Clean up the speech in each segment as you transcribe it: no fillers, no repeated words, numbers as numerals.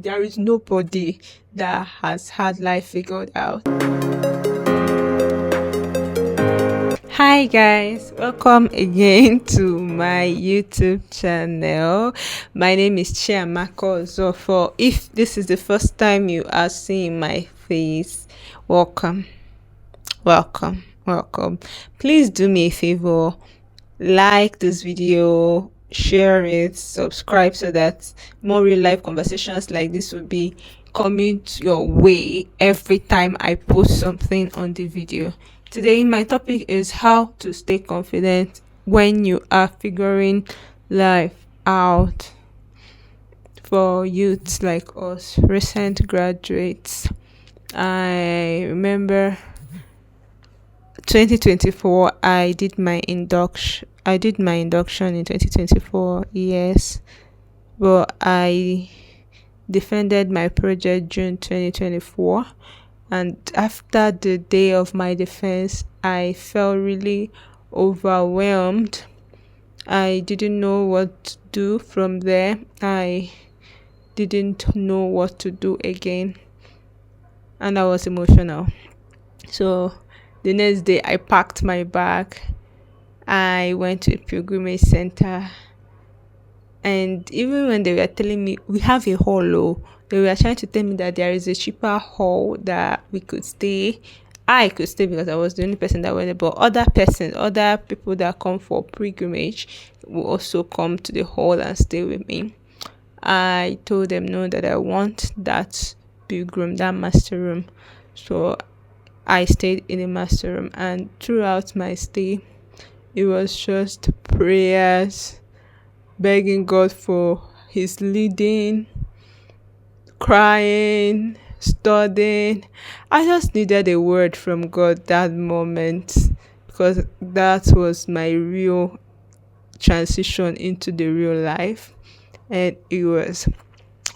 There is nobody that has had life figured out. Hi guys, welcome again to my YouTube channel. My name is Chiamako. So for if this is the first time you are seeing my face, welcome, welcome. Please do me a favor, like this video, share it, subscribe so that more real life conversations like this will be coming to your way every time I post something on the video. Today my topic is how to stay confident when you are figuring life out. For youths like us, recent graduates, I remember 2024 I did my induction in 2024, yes, but I defended my project June 2024, and after the day of my defense I felt really overwhelmed. I didn't know what to do from there. I didn't know what to do again, and I was emotional. So the next day I packed my bag. I went to a pilgrimage center, and even when they were telling me we have a hall, they were trying to tell me that there is a cheaper hall that we could stay. I could stay because I was the only person that went there, but other people that come for pilgrimage will also come to the hall and stay with me. I told them no, that I want that that master room. So I stayed in the master room, and throughout my stay, it was just prayers, begging God for His leading, crying, studying. I just needed a word from God that moment, because that was my real transition into the real life, and it was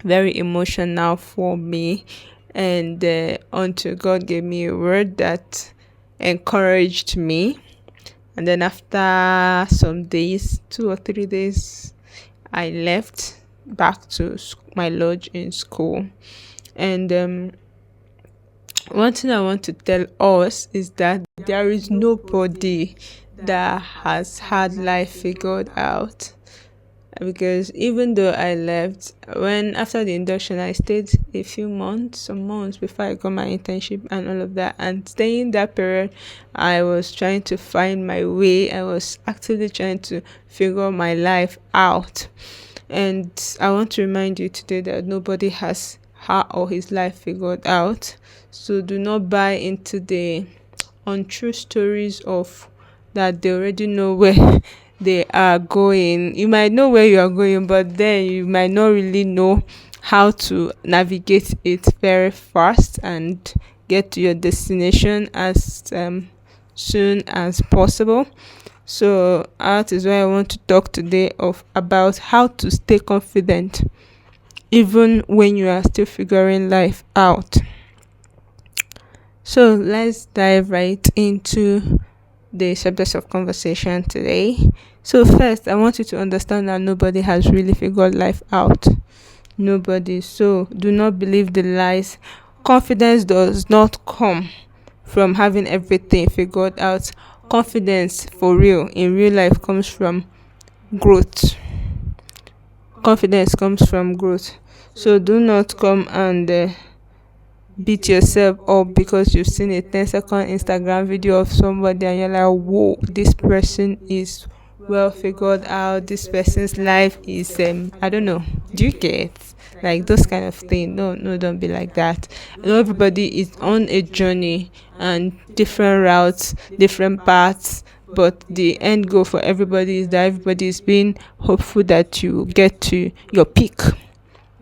very emotional for me. And until God gave me a word that encouraged me. And then after some days, 2 or 3 days, I left back to my lodge in school. And one thing I want to tell us is that there is nobody that has had life figured out. Because even though I left, when after the induction I stayed a few months, some months before I got my internship and all of that, and staying that period I was trying to find my way. I was actively trying to figure my life out. And I want to remind you today that nobody has her or his life figured out. So do not buy into the untrue stories of that they already know where they are going. You might know where you are going, but then you might not really know how to navigate it very fast and get to your destination as soon as possible. So that is why I want to talk today of about how to stay confident even when you are still figuring life out. So let's dive right into the subject of conversation today. So first, I want you to understand that nobody has really figured life out. Nobody. So do not believe the lies. Confidence does not come from having everything figured out. Confidence for real in real life comes from growth. Confidence comes from growth. So do not come and beat yourself up because you've seen a 10-second Instagram video of somebody and you're like, whoa, this person is well figured out, this person's life is I don't know, do you get like those kind of thing? No, don't be like that. I know everybody is on a journey and different routes, different paths, but the end goal for everybody is that everybody is being hopeful that you get to your peak.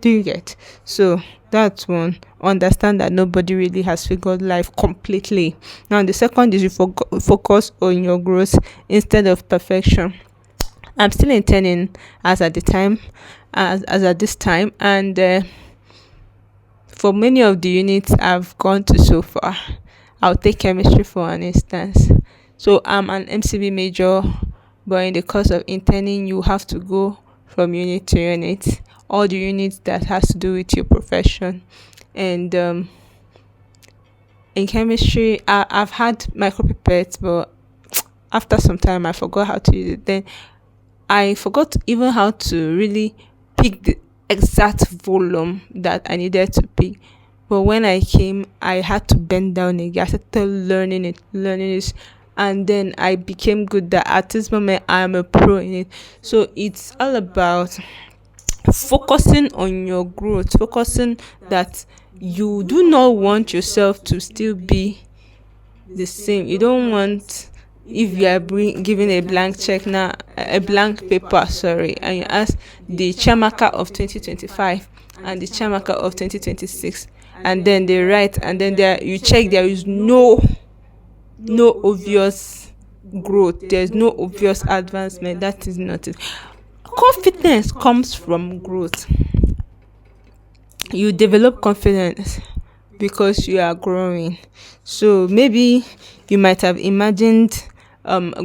Do you get? So that's one. Understand that nobody really has figured life completely. Now the second is you focus on your growth instead of perfection. I'm still interning as at the time, as at this time, and for many of the units I've gone to so far, I'll take chemistry for an instance. So I'm an MCB major, but in the course of interning, you have to go from unit to unit all the units that has to do with your profession. And in chemistry, I've had micropipettes, but after some time I forgot how to use it. Then I forgot even how to really pick the exact volume that I needed to pick. But when I came, I had to bend down again. I started learning it, and then I became good. That at this moment, I am a pro in it. So it's all about focusing on your growth, focusing that you do not want yourself to still be the same. You don't want, if you are given a blank check now, a blank paper, sorry, and you ask the chamaka of 2025 and the chamaka of 2026, and then they write, and then there you check, there is no obvious growth, there's no obvious advancement. That is not it. Confidence comes from growth. You develop confidence because you are growing. So maybe you might have imagined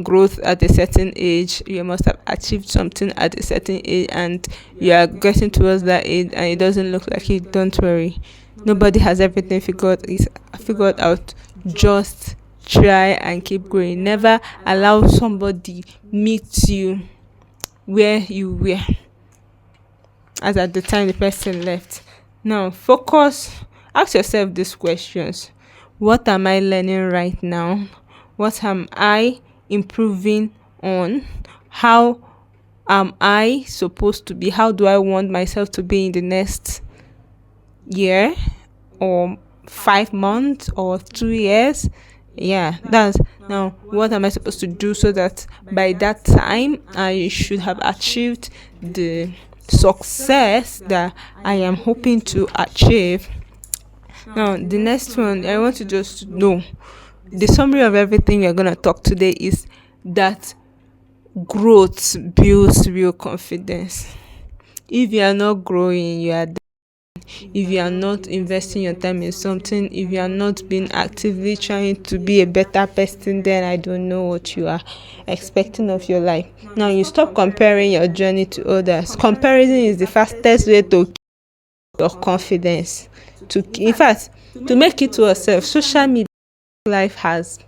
growth at a certain age. You must have achieved something at a certain age, and you are getting towards that age, and it doesn't look like it. Don't worry, nobody has everything figured out. Just try and keep growing. Never allow somebody meet you where you were as at the time the person left. Now focus, ask yourself these questions: what am I learning right now? What am I improving on? How am I supposed to be? How do I want myself to be in the next year, or 5 months, or 2 years? Yeah, that's now what am I supposed to do so that by that time I should have achieved the success that I am hoping to achieve. Now the next one, I want to just know the summary of everything we're going to talk today is that growth builds real confidence. If you are not growing, you are, if you are not investing your time in something, if you are not being actively trying to be a better person, then I don't know what you are expecting of your life. Now you stop comparing your journey to others. Comparison is the fastest way to kill your confidence. In fact, to make it to yourself, social media life has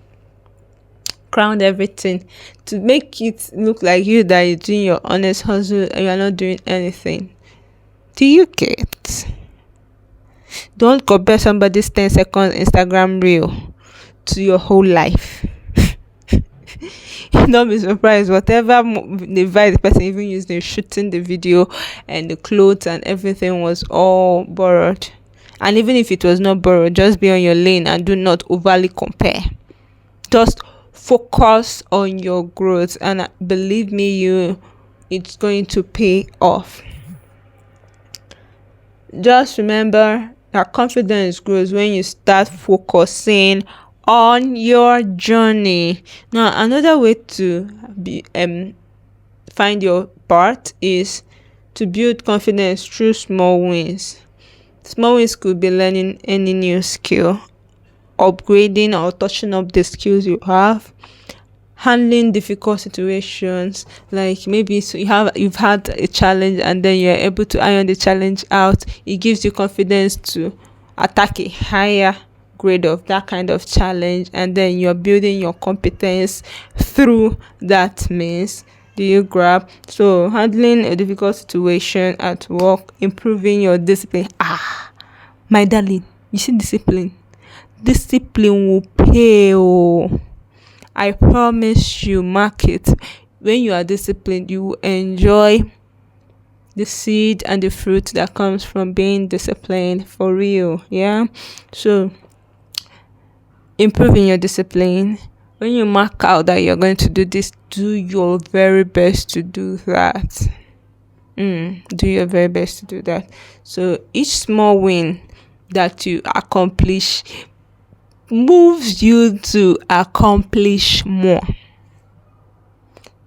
crowned everything to make it look like you that you're doing your honest hustle and you're not doing anything. Do you get? Don't compare somebody's 10-second Instagram reel to your whole life. Don't be surprised. Whatever device the person even used in shooting the video, and the clothes and everything was all borrowed. And even if it was not borrowed, just be on your lane and do not overly compare. Just focus on your growth, and believe me, it's going to pay off. Just remember that confidence grows when you start focusing on your journey. Now, another way to be find your part is to build confidence through small wins. Small wins could be learning any new skill, upgrading or touching up the skills you have, handling difficult situations, like maybe you've had a challenge and then you're able to iron the challenge out. It gives you confidence to attack a higher grade of that kind of challenge, and then you're building your competence through that means. Do you grab? So handling a difficult situation at work, improving your discipline. My darling, you see, discipline will pay. I promise you, mark it. When you are disciplined, you will enjoy the seed and the fruit that comes from being disciplined, for real. Yeah. So improving your discipline. When you mark out that you're going to do this, do your very best to do that. Do your very best to do that. So each small win that you accomplish moves you to accomplish more.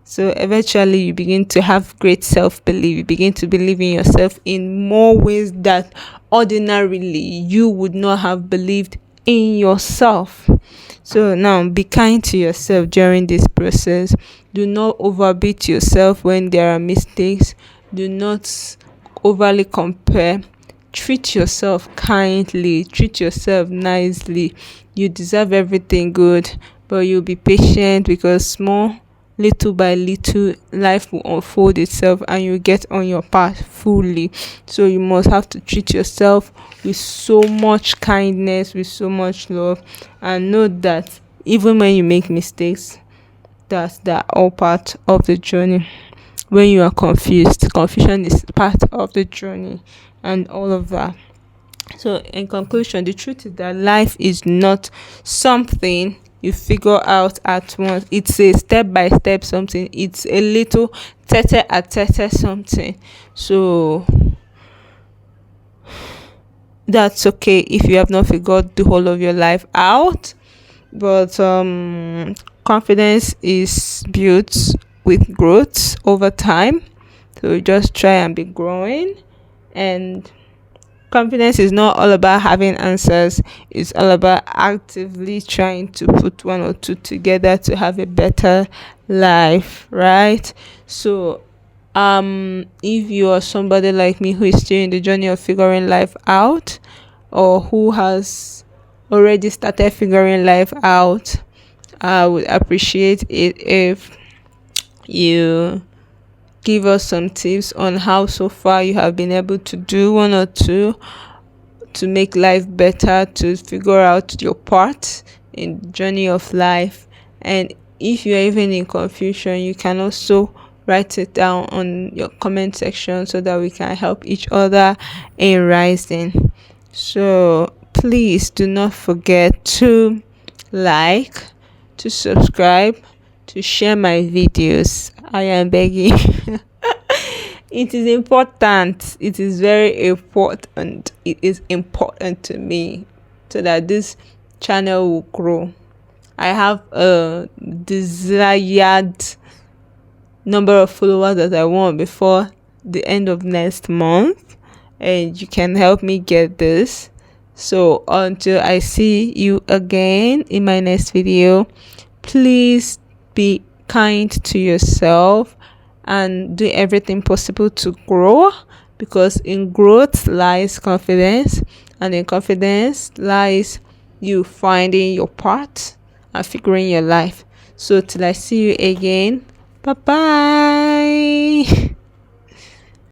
So eventually you begin to have great self-belief. You begin to believe in yourself in more ways that ordinarily you would not have believed in yourself. So now be kind to yourself during this process. Do not overbeat yourself when there are mistakes. Do not overly compare. Treat yourself kindly, treat yourself nicely. You deserve everything good, but you'll be patient because small, little by little, life will unfold itself and you get on your path fully. So you must have to treat yourself with so much kindness, with so much love, and know that even when you make mistakes, that all part of the journey. When you are confused, confusion is part of the journey, and all of that. So in conclusion, the truth is that life is not something you figure out at once. It's a step by step something. It's a little tete a tete something. So that's okay if you have not figured the whole of your life out. But confidence is built with growth over time. So just try and be growing. And confidence is not all about having answers. It's all about actively trying to put one or two together to have a better life, right? So if you are somebody like me who is still in the journey of figuring life out, or who has already started figuring life out, I would appreciate it if you give us some tips on how so far you have been able to do one or two to make life better, to figure out your part in the journey of life. And if you're even in confusion, you can also write it down on your comment section so that we can help each other in rising. So please do not forget to like, to subscribe, to share my videos. I am begging. It is important. It is very important. It is important to me so that this channel will grow. I have a desired number of followers that I want before the end of next month, and you can help me get this. So until I see you again in my next video, please be kind to yourself and do everything possible to grow, because in growth lies confidence, and in confidence lies you finding your part and figuring your life. So till I see you again, bye bye.